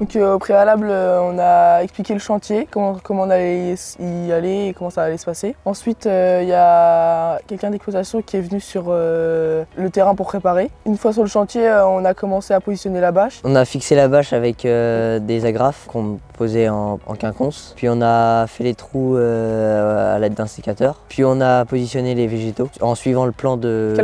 Donc au préalable, on a expliqué le chantier, comment on allait y aller et comment ça allait se passer. Ensuite, il y a quelqu'un d'exploitation qui est venu sur le terrain pour préparer. Une fois sur le chantier, on a commencé à positionner la bâche. On a fixé la bâche avec des agrafes qu'on posait en quinconce. Puis on a fait les trous à l'aide d'un sécateur. Puis on a positionné les végétaux en suivant le plan de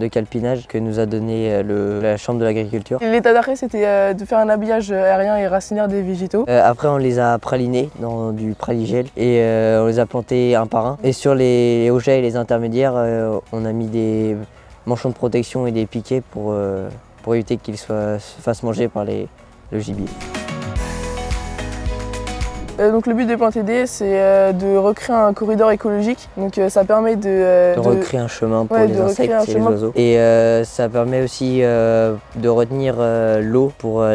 calpinage que nous a donné la Chambre de l'agriculture. L'état d'arrêt, c'était de faire un habillage aérien et racinaire des végétaux. Après, on les a pralinés dans du praligel et on les a plantés un par un. Et sur les hauts-jets et les intermédiaires, on a mis des manchons de protection et des piquets pour éviter qu'ils se fassent manger par le gibier. Donc le but des plantes aidées, c'est de recréer un corridor écologique. Donc ça permet de recréer un chemin pour les insectes et les oiseaux. Et ça permet aussi de retenir l'eau pour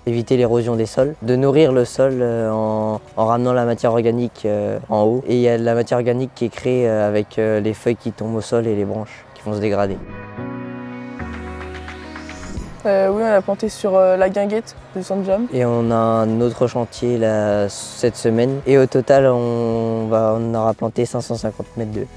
éviter l'érosion des sols, de nourrir le sol en ramenant la matière organique en haut. Et il y a de la matière organique qui est créée avec les feuilles qui tombent au sol et les branches qui vont se dégrader. Oui, on a planté sur la guinguette du Sanjam. Et on a un autre chantier là, cette semaine. Et au total, on aura planté 550 mètres d'œufs.